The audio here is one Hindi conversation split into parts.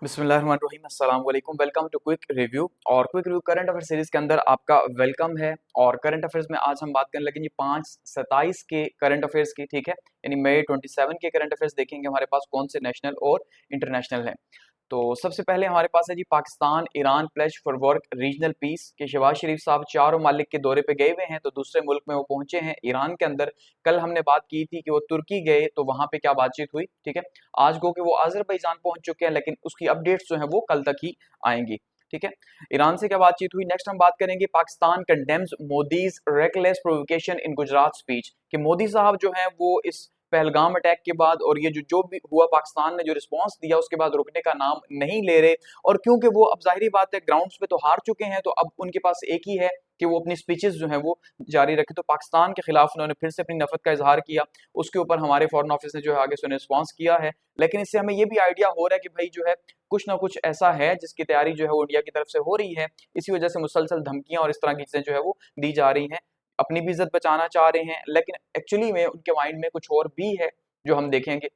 बिस्मिल्लाहिर्रहमानिर्रहीम अस्सलाम वालेकुम। Welcome to quick review. और quick review current affair series के अंदर आपका वेलकम है। और करंट अफेयर्स में आज हम बात करने लगेंगे 5/27 के करंट अफेयर्स की, ठीक है, यानी मई 27 के करंट अफेयर्स देखेंगे हमारे पास कौन से नेशनल और इंटरनेशनल हैं। तो सबसे पहले हमारे पास है जी Pakistan Iran pledge for work regional peace के शहबाज शरीफ साहब 4 ममालिक के दौरे पे गए हुए हैं, तो दूसरे मुल्क में वो पहुंचे हैं ईरान के अंदर। कल हमने बात की थी कि वो तुर्की गए तो वहां पे क्या बातचीत हुई, ठीक है। आज गो कि वो अजरबैजान पहुंच चुके हैं, लेकिन उसकी अपडेट्स जो है वो कल तक ही आएंगी, ठीक है। ईरान से क्या बातचीत हुई, नेक्स्ट हम बात करेंगे Pakistan condemns Modi's reckless provocation in Gujarat speech कि मोदी साहब जो हैं वो इस पहलगाम अटैक के बाद और ये जो भी हुआ पाकिस्तान ने जो रिस्पांस दिया उसके बाद रुकने का नाम नहीं ले रहे। और क्योंकि वो अब जाहिर बात है ग्राउंड्स पे तो हार चुके हैं, तो अब उनके पास एक ही है कि वो अपनी स्पीचेस जो है वो जारी रखे। तो पाकिस्तान के खिलाफ उन्होंने फिर से अपनी नफरत का इजहार किया, उसके ऊपर हमारे फॉरेन ऑफिस ने जो है आगे से रिस्पॉन्स किया है। लेकिन इससे हमें ये भी आइडिया हो रहा है कि भाई जो है कुछ ना कुछ ऐसा है जिसकी तैयारी जो है वो इंडिया की तरफ से हो रही है। इसी वजह से मुसलसल धमकियां और इस तरह की चीजें जो है वो दी जा रही हैं। अपनी भी इज्जत बचाना चाह रहे हैं, लेकिन एक्चुअली में उनके माइंड में कुछ और भी है जो हम देखेंगे।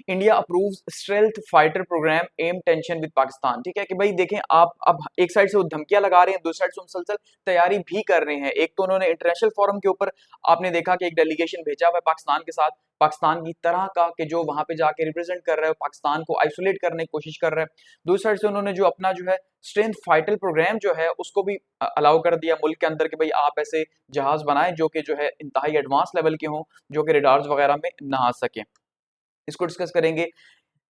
India approves stealth fighter program amid tension with Pakistan, ठीक है कि भाई देखें आप, अब एक साइड से वो धमकियां लगा रहे हैं, दूसरी साइड से मुसलसल तैयारी भी कर रहे हैं। एक तो उन्होंने इंटरनेशनल फोरम के ऊपर आपने देखा कि एक डेलीगेशन भेजा हुआ है पाकिस्तान के साथ, पाकिस्तान की तरह का कि जो वहां पे जाके रिप्रेजेंट कर रहा है, पाकिस्तान को आइसोलेट करने की कोशिश कर रहा है। दूसरी साइड से उन्होंने जो अपना जो है स्ट्रेंथ फाइटर प्रोग्राम जो है उसको भी अलाउ कर दिया मुल्क के अंदर कि भाई आप ऐसे जहाज बनाएं जो कि जो है इंतहाई एडवांस लेवल के हों, जो कि रडार्स वगैरह में ना आ सके। इसको डिस्कस करेंगे।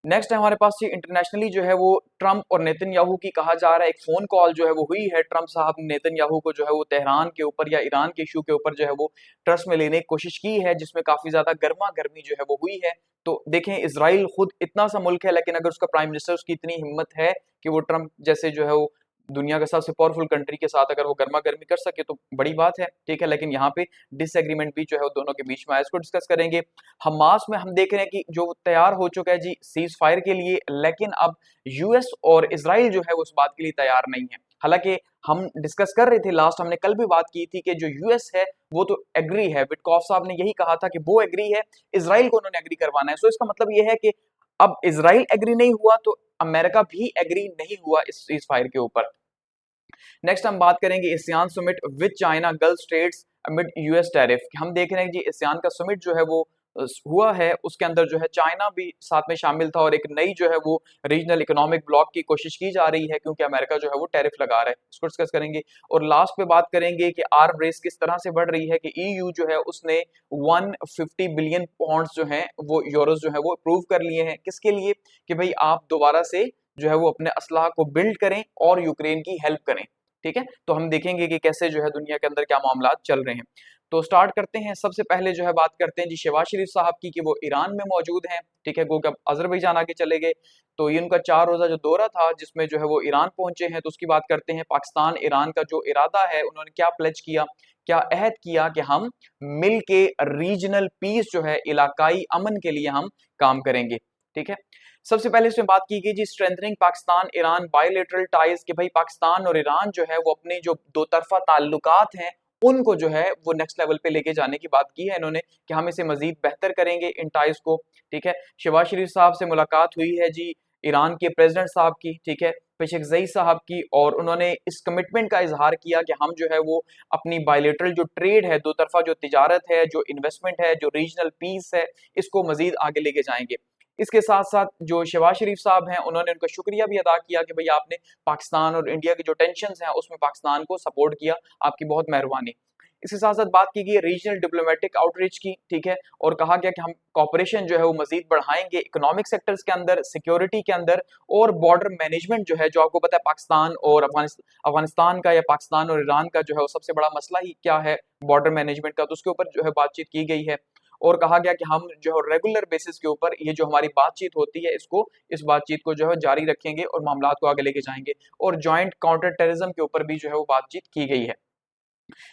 नेक्स्ट है हमारे पास ये इंटरनेशनली जो है वो ट्रंप और नेतन्याहू की कहा जा रहा है एक फोन कॉल जो है वो हुई है। ट्रंप साहब ने नेतन्याहू को जो है वो तेहरान के ऊपर या ईरान के इशू के ऊपर जो है वो ट्रस्ट में लेने की कोशिश की है, जिसमें काफी ज्यादा गर्मा गर्मी जो है वो हुई है। तो देखें इजराइल खुद इतना सा मुल्क है, लेकिन अगर उसका प्राइम मिनिस्टर उसकी इतनी हिम्मत है कि वो ट्रंप जैसे जो है वो दुनिया के सबसे पावरफुल कंट्री के साथ अगर वो गर्मा गर्मी कर सके तो बड़ी बात है, ठीक है। लेकिन यहाँ पे डिसएग्रीमेंट भी जो है वो दोनों के बीच में आया, इसको डिस्कस करेंगे। हमास में हम देख रहे हैं कि जो तैयार हो चुका है जी सीज फायर के लिए, लेकिन अब यूएस और इसराइल जो है वो उस बात के लिए तैयार नहीं है। हालांकि हम डिस्कस कर रहे थे लास्ट, हमने कल भी बात की थी कि जो यूएस है वो तो एग्री है, विटकॉफ साहब ने यही कहा था कि वो एग्री है, इसराइल को उन्होंने एग्री करवाना है। सो इसका मतलब ये है कि अब इसराइल एग्री नहीं हुआ तो अमेरिका भी एग्री नहीं हुआ इस सीज फायर के ऊपर। नेक्स्ट हम बात करेंगे ASEAN summit with China Gulf states amid US tariff. हम देख रहे हैं कि एशियान का समिट जो है वो हुआ है, उसके अंदर जो है चाइना भी साथ में शामिल था और एक नई जो है वो रीजनल इकोनॉमिक ब्लॉक की कोशिश की जा रही है, क्योंकि अमेरिका जो है वो टैरिफ लगा रहा है। इसको डिस्कस करेंगे। और लास्ट पे बात करेंगे कि आर्म रेस किस तरह से बढ़ रही है कि ईयू जो है उसने 150 बिलियन पाउंड्स जो है वो यूरोस जो है वो अप्रूव कर लिए हैं। किसके लिए? कि भाई आप दोबारा से जो है वो अपने असलाह को बिल्ड करें और यूक्रेन की हेल्प करें, ठीक है। तो हम देखेंगे कि कैसे जो है दुनिया के अंदर क्या मामला चल रहे हैं। तो स्टार्ट करते हैं। सबसे पहले जो है बात करते हैं जी शहबाज शरीफ साहब की कि वो ईरान में मौजूद हैं, ठीक है, गो अजरबैजान आगे चले गए। तो ये उनका 4 रोजा जो दौरा था जिसमें जो है वो ईरान पहुंचे हैं, तो उसकी बात करते हैं। पाकिस्तान ईरान का जो इरादा है, उन्होंने क्या प्लेज किया, क्या अहद किया कि हम मिल के रीजनल पीस जो है इलाकाई अमन के लिए हम काम करेंगे, ठीक है। सबसे पहले इसमें बात की गई जी strengthening Pakistan Iran bilateral ties कि भाई पाकिस्तान और ईरान जो है वो अपने जो दो तरफा ताल्लुकात हैं उनको जो है वो नेक्स्ट लेवल पे लेके जाने की बात की है इन्होंने कि हम इसे मजीद बेहतर करेंगे इन टाइज को, ठीक है। शहबाज शरीफ साहब से मुलाकात हुई है जी ईरान के प्रेसिडेंट साहब की, ठीक है, पेशेकज़ई साहब की, और उन्होंने इस कमिटमेंट का इजहार किया कि हम जो है वो अपनी बायलैटरल जो ट्रेड है, दो तरफा जो तिजारत है, जो इन्वेस्टमेंट है, जो रीजनल पीस है, इसको मजीद आगे लेके जाएंगे। इसके साथ साथ जो शहबाज शरीफ साहब हैं उन्होंने उनका शुक्रिया भी अदा किया कि भाई आपने पाकिस्तान और इंडिया की जो टेंशन्स हैं उसमें पाकिस्तान को सपोर्ट किया, आपकी बहुत मेहरबानी। इसके साथ साथ बात की गई रीजनल डिप्लोमेटिक आउटरीच की, ठीक है, और कहा गया कि हम कॉपरेशन जो है वो मजीद बढ़ाएंगे इकोनॉमिक सेक्टर्स के अंदर, सिक्योरिटी के अंदर, और बॉर्डर मैनेजमेंट जो है, जो आपको पता है पाकिस्तान और अफगानिस्तान का या पाकिस्तान और ईरान का जो है वो सबसे बड़ा मसला ही क्या है, बॉर्डर मैनेजमेंट का, तो उसके ऊपर जो है बातचीत की गई है। और कहा गया कि हम जो है रेगुलर बेसिस के ऊपर ये जो हमारी बातचीत होती है इस बातचीत को जो है जारी रखेंगे और मामलात को आगे लेके जाएंगे। और जॉइंट काउंटर टेररिज्म के ऊपर भी जो है वो बातचीत की गई है।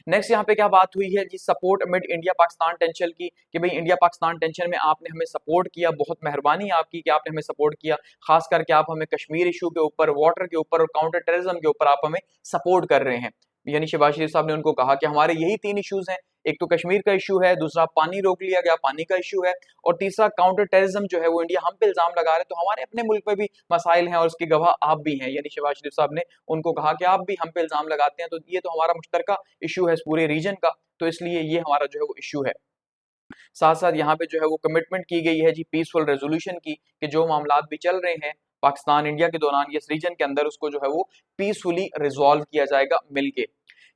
नेक्स्ट यहाँ पे क्या बात हुई है जी support amid India Pakistan tension की कि भाई इंडिया पाकिस्तान टेंशन में आपने हमें सपोर्ट किया, बहुत मेहरबानी आपकी कि आपने हमें सपोर्ट किया, खास करके आप हमें कश्मीर इशू के ऊपर, वाटर के ऊपर और काउंटर टेररिज्म के ऊपर आप हमें सपोर्ट कर रहे हैं। यानी शहबाज शरीफ साहब ने उनको कहा कि हमारे यही 3 इश्यूज हैं, एक तो कश्मीर का इशू है, दूसरा पानी रोक लिया गया, पानी का इशू है, और तीसरा काउंटर टेररिज्म जो है वो इंडिया हम पे इल्जाम लगा रहा है। तो हमारे अपने मुल्क में भी मसाइल हैं और उसकी गवाह आप भी हैं, यानी शहबाज शरीफ साहब ने उनको कहा कि आप भी हम पे इल्जाम लगाते हैं, तो ये तो हमारा मुश्तरका इशू है इस पूरे रीजन का, तो इसलिए ये हमारा जो है वो इशू है। साथ साथ यहाँ पे जो है वो कमिटमेंट की गई है जी पीसफुल रेजोल्यूशन की, कि जो मामलात भी चल रहे हैं पाकिस्तान इंडिया के दौरान इस रीजन के अंदर, उसको जो है वो पीसफुली रिजॉल्व किया जाएगा मिलके।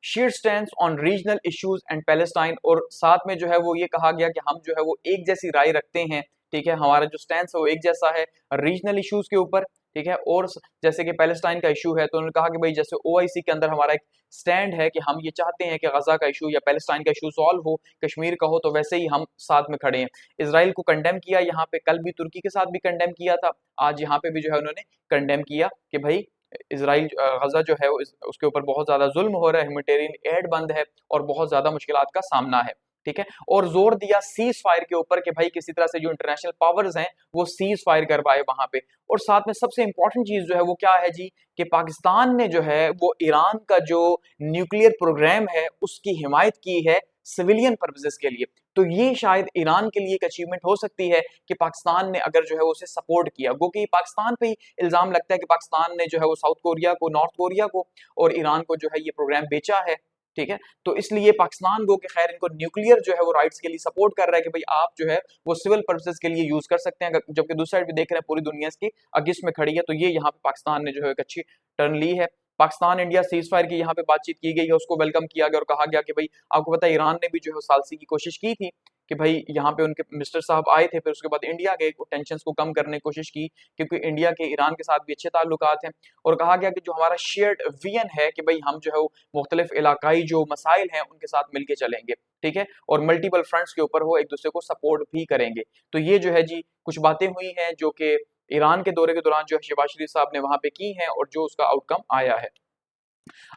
Share stand on regional issues and Palestine, और साथ में जो है वो ये कहा गया कि हम जो है वो एक जैसी राय रखते हैं, ठीक है, हमारा जो स्टैंड है वो एक जैसा है रीजनल इश्यूज के ऊपर, ठीक है, और जैसे कि पैलेस्टाइन का इशू है तो उन्होंने कहा कि भाई जैसे ओआईसी के अंदर हमारा एक स्टैंड है कि हम ये चाहते हैं कि गजा का इशू या पैलेस्टाइन का इशू सॉल्व हो, कश्मीर का हो, तो वैसे ही हम साथ में खड़े हैं। इसराइल को कंडेम किया यहाँ पे, कल भी तुर्की के साथ भी कंडेम किया था, आज यहाँ पे भी जो है उन्होंने कंडेम किया कि भाई इसराइल गजा जो है उसके ऊपर बहुत ज्यादा जुल्म हो रहा है, ह्यूमैनिटेरियन एड बंद है और बहुत ज्यादा मुश्किलात का सामना है, ठीक है, और जोर दिया सीज फायर के ऊपर कि भाई किसी तरह से जो इंटरनेशनल पावर्स हैं वो सीज फायर करवाए वहां पे। और साथ में सबसे इंपॉर्टेंट चीज जो है वो क्या है जी, कि पाकिस्तान ने जो है वो ईरान का जो न्यूक्लियर प्रोग्राम है उसकी हिमायत की है सिविलियन पर्पसेस के लिए। तो ये शायद ईरान के लिए एक अचीवमेंट हो सकती है कि पाकिस्तान ने अगर जो है उसे सपोर्ट किया, क्योंकि पाकिस्तान पे ही इल्जाम लगता है कि पाकिस्तान ने जो है वो साउथ कोरिया को, नॉर्थ कोरिया को और ईरान को जो है ये प्रोग्राम बेचा है, ठीक है, तो इसलिए पाकिस्तान को कि खैर इनको न्यूक्लियर जो है वो राइट्स के लिए सपोर्ट कर रहा है कि भाई आप जो है वो सिविल पर्पसेस के लिए यूज कर सकते हैं, जबकि दूसरी साइड भी देख रहे हैं पूरी दुनिया इसकी अगेंस्ट में खड़ी है, तो ये यहाँ पे पाकिस्तान ने जो है एक अच्छी टर्न ली है। पाकिस्तान इंडिया सीज फायर की यहाँ पे बातचीत की गई है, उसको वेलकम किया गया और कहा गया कि भाई आपको पता है ईरान ने भी जो है सालसी की कोशिश की थी कि भाई यहाँ पे उनके मिनिस्टर साहब आए थे, फिर उसके बाद इंडिया गए, टेंशन को कम करने की कोशिश की, क्योंकि इंडिया के ईरान के साथ भी अच्छे ताल्लुकात हैं, और कहा गया कि जो हमारा शेयर्ड विजन है कि भाई हम जो है वो मुख्तलिफ इलाकाई जो मसाइल हैं उनके साथ मिलके चलेंगे, ठीक है, और मल्टीपल फ्रंट्स के ऊपर वो एक दूसरे को सपोर्ट भी करेंगे। तो ये जो है जी कुछ बातें हुई हैं जो कि ईरान के दौरे के दौरान जो शहबाज शरीफ साहब ने वहां पे की हैं और जो उसका आउटकम आया है।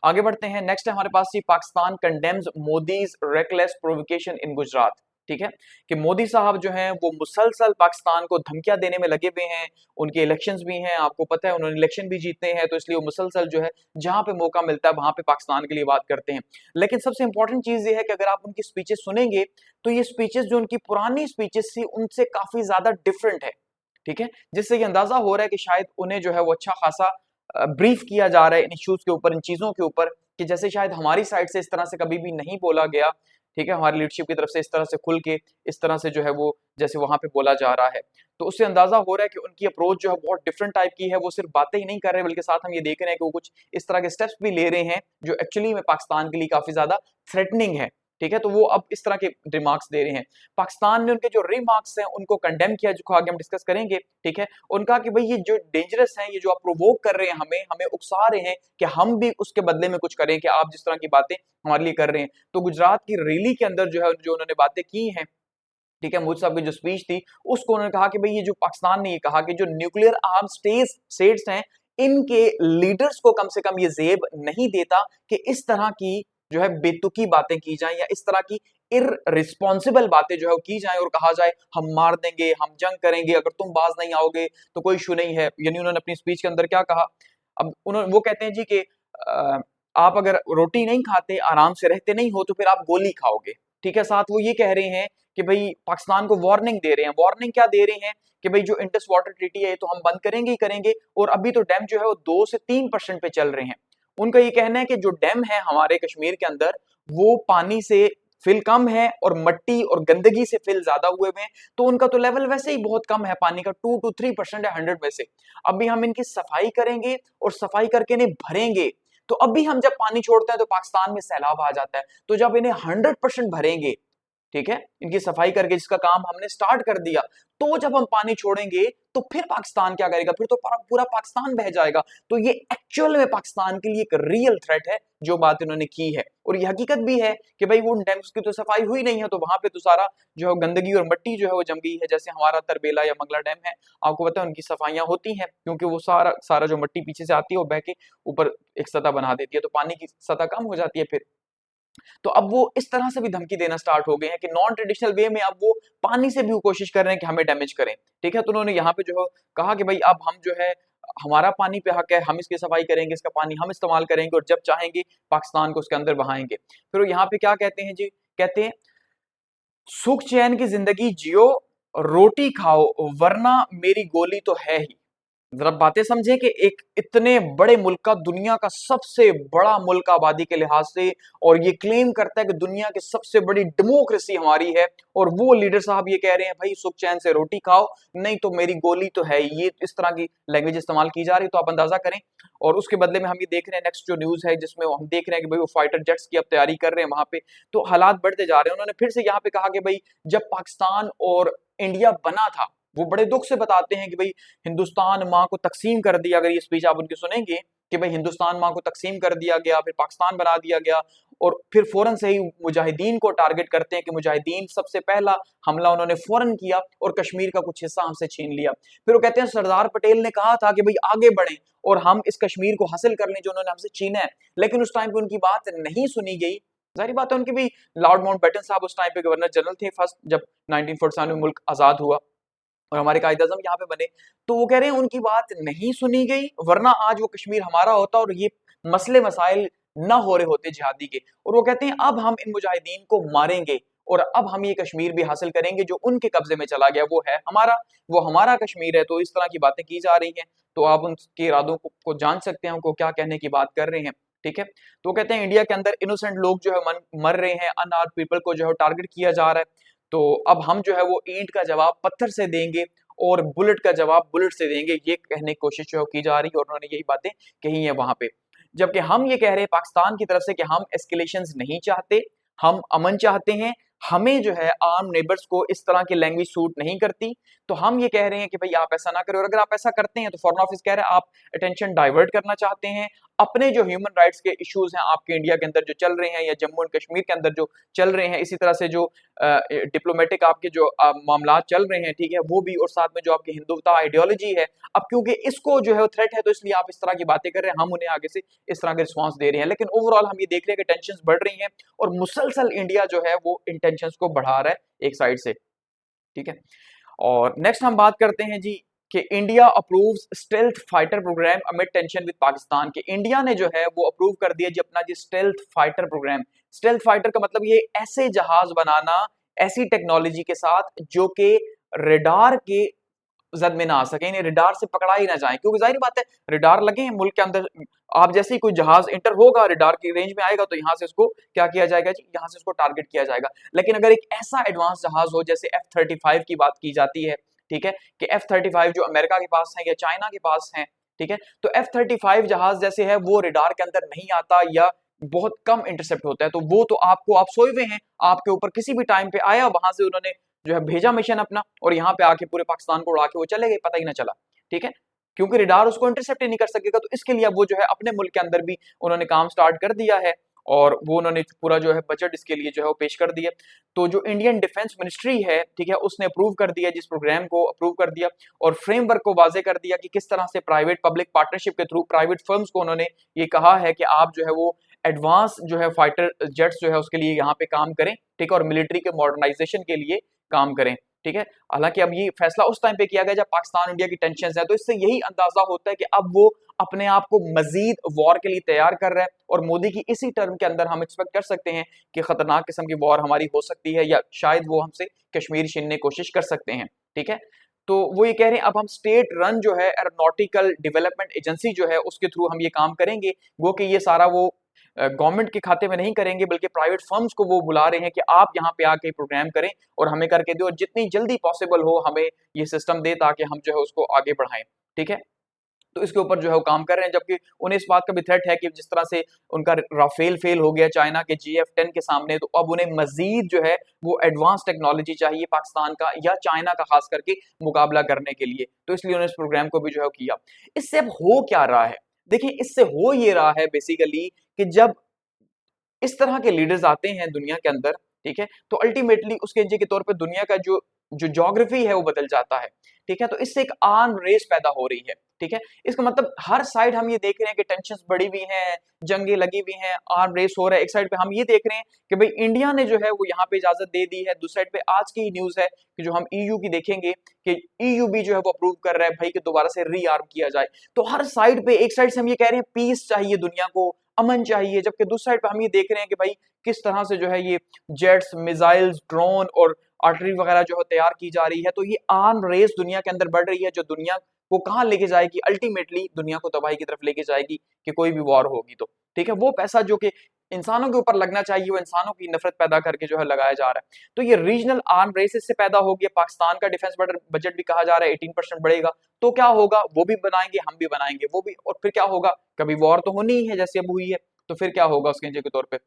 आगे बढ़ते हैं, नेक्स्ट है हमारे पास Pakistan condemns Modi's reckless provocation in Gujarat, ठीक है, कि मोदी साहब जो हैं वो मुसलसल पाकिस्तान को धमकियां देने में लगे हुए हैं, उनके इलेक्शंस भी हैं, आपको पता है उन्होंने इलेक्शन भी जीतने हैं, तो इसलिए वो मुसलसल जो है जहां पे मौका मिलता है वहां पे पाकिस्तान के लिए बात करते हैं। लेकिन सबसे इंपॉर्टेंट चीज ये है कि अगर आप उनकी स्पीचेस सुनेंगे तो ये स्पीचेस जो उनकी पुरानी स्पीचेस थी उनसे काफी ज्यादा डिफरेंट है, ठीक है, जिससे ये अंदाजा हो रहा है कि शायद उन्हें जो है वो अच्छा खासा ब्रीफ किया जा रहा है इन इश्यूज के ऊपर, इन चीजों के ऊपर, कि जैसे शायद हमारी साइड से इस तरह से कभी भी नहीं बोला गया, ठीक है, हमारी लीडरशिप की तरफ से इस तरह से खुल के इस तरह से जो है वो जैसे वहां पे बोला जा रहा है, तो उससे अंदाजा हो रहा है कि उनकी अप्रोच जो है बहुत डिफरेंट टाइप की है, वो सिर्फ बातें ही नहीं कर रहे बल्कि साथ हम ये देख रहे हैं कि वो कुछ इस तरह के स्टेप्स भी ले रहे हैं जो एक्चुअली में पाकिस्तान के लिए काफी ज्यादा थ्रेटनिंग है, ठीक है, तो वो अब इस तरह के रिमार्क्स दे रहे हैं। पाकिस्तान ने उनके जो रिमार्क्स हैं उनको कंडेम किया, जो आगे हम डिस्कस करेंगे, ठीक है, उनका कि भाई ये जो डेंजरस है, ये जो आप प्रोवोक कर रहे हैं, हमें हमें उकसा रहे हैं कि हम भी उसके बदले में कुछ करें, कि आप जिस तरह की बातें हमारे लिए कर रहे हैं। तो गुजरात की रैली के अंदर जो है जो उन्होंने बातें की हैं, ठीक है, मोदी साहब की जो स्पीच थी उसको उन्होंने कहा कि भाई ये जो पाकिस्तान ने ये कहा कि जो न्यूक्लियर आर्म स्टेट्स हैं इनके लीडर्स को कम से कम ये जेब नहीं देता कि इस तरह की जो है बेतुकी बातें की जाएं या इस तरह की इररिस्पॉन्सिबल बातें जो है की जाएं और कहा जाए हम मार देंगे, हम जंग करेंगे, अगर तुम बाज नहीं आओगे तो कोई इशू नहीं है। यानी उन्होंने अपनी स्पीच के अंदर क्या कहा, अब उन्होंने वो कहते हैं जी कि आप अगर रोटी नहीं खाते, आराम से रहते नहीं हो, तो फिर आप गोली खाओगे, ठीक है, साथ वो ये कह रहे हैं कि भाई पाकिस्तान को वार्निंग दे रहे हैं। वार्निंग क्या दे रहे हैं कि भाई जो इंडस वाटर ट्रीटी है तो हम बंद करेंगे ही करेंगे, और अभी तो डैम जो है वो 2 से 3% पे चल रहे हैं। उनका ये कहना है कि जो डैम है हमारे कश्मीर के अंदर वो पानी से फिल कम है और मट्टी और गंदगी से फिल ज्यादा हुए हुए हैं, तो उनका तो लेवल वैसे ही बहुत कम है पानी का, 2 to 3% है 100 में से। अभी हम इनकी सफाई करेंगे और सफाई करके इन्हें भरेंगे, तो अभी हम जब पानी छोड़ते हैं तो पाकिस्तान में सैलाब आ जाता है, तो जब इन्हें 100% भरेंगे, ठीक है, इनकी सफाई करके जिसका काम हमने स्टार्ट कर दिया, तो जब हम पानी छोड़ेंगे तो फिर पाकिस्तान क्या करेगा, फिर तो पूरा पाकिस्तान बह जाएगा। तो ये एक्चुअल में पाकिस्तान के लिए एक रियल थ्रेट है जो बात इन्होंने की है, और ये हकीकत भी है कि भाई वो डैम्स की तो सफाई हुई नहीं है, तो वहां पे तो सारा जो है गंदगी और मट्टी जो है वो जम गई है। जैसे हमारा तरबेला या मंगला डैम है, आपको पता है उनकी सफाइयां होती हैं, क्योंकि वो सारा सारा जो मट्टी पीछे से आती है वो बह के ऊपर एक सतह बना देती है, तो पानी की सतह कम हो जाती है फिर। तो अब वो इस तरह से भी धमकी देना स्टार्ट हो गए हैं कि नॉन ट्रेडिशनल वे में अब वो पानी से भी वो कोशिश कर रहे हैं कि हमें डैमेज करें, ठीक है, तो उन्होंने यहाँ पे जो है कहा कि भाई अब हम जो है हमारा पानी पे हक है, हम इसकी सफाई करेंगे, इसका पानी हम इस्तेमाल करेंगे और जब चाहेंगे पाकिस्तान को उसके अंदर बहाएंगे। फिर वो यहाँ पे क्या कहते हैं जी कहते हैं सुख चैन की जिंदगी जियो, रोटी खाओ वरना मेरी गोली तो है ही। जरा बातें समझे कि एक इतने बड़े मुल्क का, दुनिया का सबसे बड़ा मुल्क आबादी के लिहाज से, और ये क्लेम करता है कि दुनिया की सबसे बड़ी डेमोक्रेसी हमारी है, और वो लीडर साहब ये कह रहे हैं भाई सुख चैन से रोटी खाओ नहीं तो मेरी गोली तो है। ये इस तरह की लैंग्वेज इस्तेमाल की जा रही है, तो आप अंदाजा करें। और उसके बदले में हम ये देख रहे हैं नेक्स्ट जो न्यूज है जिसमें हम देख रहे हैं कि भाई वो फाइटर जेट्स की अब तैयारी कर रहे हैं वहां पे, तो हालात बढ़ते जा रहे हैं। उन्होंने फिर से यहाँ पे कहा कि भाई जब पाकिस्तान और इंडिया बना था, वो बड़े दुख से बताते हैं कि भाई हिंदुस्तान माँ को तकसीम कर दिया। अगर ये स्पीच आप उनकी सुनेंगे कि भाई हिंदुस्तान माँ को तकसीम कर दिया गया, फिर पाकिस्तान बना दिया गया, और फिर फौरन से ही मुजाहिदीन को टारगेट करते हैं कि मुजाहिदीन सबसे पहला हमला उन्होंने फौरन किया और कश्मीर का कुछ हिस्सा हमसे छीन लिया। फिर वो कहते हैं सरदार पटेल ने कहा था कि भाई आगे बढ़ें और हम इस कश्मीर को हासिल कर लें जो उन्होंने हमसे छीना है, लेकिन उस टाइम पे उनकी बात नहीं सुनी गई। जाहिर बात है उनके भी लॉर्ड माउंटबेटन साहब उस टाइम पे गवर्नर जनरल थे फर्स्ट, जब 1947 में मुल्क आजाद हुआ और हमारे कायद आज़म यहाँ पे बने, तो वो कह रहे हैं उनकी बात नहीं सुनी गई, वरना आज वो कश्मीर हमारा होता और ये मसले मसाइल ना हो रहे होते जिहादी के। और वो कहते हैं अब हम इन मुजाहिदीन को मारेंगे और अब हम ये कश्मीर भी हासिल करेंगे जो उनके कब्जे में चला गया, वो है हमारा, वो हमारा कश्मीर है। तो इस तरह की बातें की जा रही हैं, तो आप उनके इरादों को जान सकते हैं, उनको क्या कहने की बात कर रहे हैं। ठीक है, तो कहते हैं इंडिया के अंदर इनोसेंट लोग जो है मर रहे हैं, अनआर्म्ड पीपल को जो है टारगेट किया जा रहा है, तो अब हम जो है वो ईंट का जवाब पत्थर से देंगे और बुलेट का जवाब बुलेट से देंगे, ये कहने की कोशिश जो की जा रही है, और उन्होंने यही बातें कही है वहां पे। जबकि हम ये कह रहे हैं पाकिस्तान की तरफ से कि हम एस्केलेशंस नहीं चाहते, हम अमन चाहते हैं, हमें जो है आर्म नेबर्स को इस तरह की लैंग्वेज सूट नहीं करती। तो हम ये कह रहे हैं कि भाई आप ऐसा ना करें, और अगर आप ऐसा करते हैं तो फॉरेन ऑफिस कह रहा है आप अटेंशन डाइवर्ट करना चाहते हैं, अपने जो ह्यूमन राइट्स के इश्यूज हैं आपके इंडिया के अंदर जो चल रहे हैं या जम्मू एंड कश्मीर के अंदर जो चल रहे हैं, इसी तरह से जो डिप्लोमेटिक आपके जो मामला चल रहे हैं, ठीक है, वो भी, और साथ में जो आपकी हिंदुत्व आइडियोलॉजी है, अब क्योंकि इसको जो है थ्रेट है तो इसलिए आप इस तरह की बातें कर रहे हैं, हम उन्हें आगे से इस तरह के रिस्पॉन्स दे रहे हैं। लेकिन ओवरऑल हम ये देख रहे हैं कि टेंशन बढ़ रही हैं और मुसलसल इंडिया जो है वो इन टेंशन को बढ़ा रहा है एक साइड से। ठीक है, और नेक्स्ट हम बात करते हैं जी कि India approves stealth fighter program amid tension with Pakistan. के इंडिया ने जो है वो अप्रूव कर दिया जी अपना जी stealth fighter programme. Stealth fighter का मतलब ये ऐसे जहाज बनाना ऐसी टेक्नोलॉजी के साथ जो कि रेडार के जद में ना आ सके, यानी रिडार से पकड़ा ही ना जाए, क्योंकि जाहिर बात है रिडार लगे हैं मुल्क के अंदर। आप जैसे ही कोई जहाज इंटर होगा रिडार की रेंज में आएगा तो यहाँ से इसको क्या किया जाएगा जी, यहाँ से इसको टारगेट किया जाएगा। लेकिन अगर एक ऐसा एडवांस जहाज हो जैसे F-35 की बात की जाती है, ठीक है, कि F-35 जो अमेरिका के पास है या चाइना के पास है, ठीक है, तो F-35 जहाज जैसे है वो रिडार के अंदर नहीं आता या बहुत कम इंटरसेप्ट होता है, तो वो तो आपको, आप सोए हुए हैं, आपके ऊपर किसी भी टाइम पे आया, वहां से उन्होंने जो है भेजा मिशन अपना और यहाँ पे आके पूरे पाकिस्तान को उड़ा के वो चले गए, पता ही ना चला। ठीक है, क्योंकि रिडार उसको इंटरसेप्ट ही नहीं कर सकेगा, तो इसके लिए अब वो जो है अपने मुल्क के अंदर भी उन्होंने काम स्टार्ट कर दिया है और वो उन्होंने पूरा जो है बजट इसके लिए जो है वो पेश कर दिया। तो जो इंडियन डिफेंस मिनिस्ट्री है, ठीक है, उसने अप्रूव कर दिया, जिस प्रोग्राम को अप्रूव कर दिया और फ्रेमवर्क को वाजे कर दिया कि किस तरह से प्राइवेट पब्लिक पार्टनरशिप के थ्रू प्राइवेट फर्म्स को उन्होंने ये कहा है कि आप जो है वो एडवांस जो है फाइटर जेट्स जो है उसके लिए यहाँ पे काम करें, ठीक है, और मिलिट्री के मॉडर्नाइजेशन के लिए काम करें। ठीक है, हालांकि अब ये फैसला उस टाइम पे किया गया जब पाकिस्तान इंडिया की टेंशन है, तो इससे यही अंदाजा होता है कि अब वो अपने आप को मजीद वॉर के लिए तैयार कर रहा है और मोदी की इसी टर्म के अंदर हम एक्सपेक्ट कर सकते हैं कि खतरनाक किस्म की वॉर हमारी हो सकती है या शायद वो हमसे कश्मीर छीनने की कोशिश कर सकते हैं। ठीक है, तो वो ये कह रहे हैं अब हम स्टेट रन जो है एरोनॉटिकल डेवलपमेंट एजेंसी जो है उसके थ्रू हम ये काम करेंगे, वो कि ये सारा वो गवर्नमेंट के खाते में नहीं करेंगे बल्कि प्राइवेट फर्म्स को वो बुला रहे हैं कि आप यहाँ पे आके प्रोग्राम करें और हमें करके दो और जितनी जल्दी पॉसिबल हो हमें ये सिस्टम दे ताकि हम जो है उसको आगे बढ़ाएं। ठीक है, तो इसके ऊपर जो है वो काम कर रहे हैं, जबकि उन्हें इस बात का भी थ्रेट है कि जिस तरह से उनका राफेल फेल हो गया चाइना के GF-10 के सामने, तो अब उन्हें मजीद जो है वो एडवांस टेक्नोलॉजी चाहिए पाकिस्तान का या चाइना का खास करके मुकाबला करने के लिए, तो इसलिए उन्होंने इस प्रोग्राम को भी जो है किया। इससे अब हो क्या रहा है, देखिए इससे हो ये रहा है बेसिकली कि जब इस तरह के लीडर्स आते हैं दुनिया के अंदर, ठीक है, तो अल्टीमेटली उसके नतीजे के तौर पे दुनिया का जो जो ज्योग्राफी है वो बदल जाता है। ठीक है, तो इससे एक आर्म रेस पैदा हो रही है। ठीक है, इसका मतलब हर साइड हम ये देख रहे हैं कि टेंशंस बढ़ी हुई हैं, जंगें लगी हुई हैं, आर्म रेस हो रहा है। एक साइड पे हम ये देख रहे हैं कि भाई इंडिया ने जो है वो यहाँ पे इजाजत दे दी है, दूसरी साइड पे आज की न्यूज है कि जो हम EU की देखेंगे कि EU भी जो है वो अप्रूव कर रहा है भाई कि दोबारा से रीआर्म किया जाए। तो हर साइड पे, एक साइड से हम ये कह रहे हैं पीस चाहिए दुनिया को, अमन चाहिए, जबकि दूसरी साइड पे हम ये देख रहे हैं कि भाई किस तरह से जो है ये जेट्स, मिसाइल्स, ड्रोन और आर्टिलरी वगैरह जो है तैयार की जा रही है। तो ये आर्म रेस दुनिया के अंदर बढ़ रही है, जो दुनिया को कहाँ लेके जाएगी, अल्टीमेटली दुनिया को तबाही की तरफ लेके जाएगी कि कोई भी वॉर होगी तो। ठीक है, वो पैसा जो कि इंसानों के ऊपर लगना चाहिए वो इंसानों की नफरत पैदा करके जो है लगाया जा रहा है। तो ये रीजनल आर्म रेस इससे पैदा होगी। पाकिस्तान का डिफेंस बजट भी कहा जा रहा है 18% बढ़ेगा, तो क्या होगा, वो भी बनाएंगे, हम भी बनाएंगे, वो भी, और फिर क्या होगा, कभी वॉर तो होनी ही है जैसे अब हुई है, तो फिर क्या होगा उसके नतीजे के तौर पे।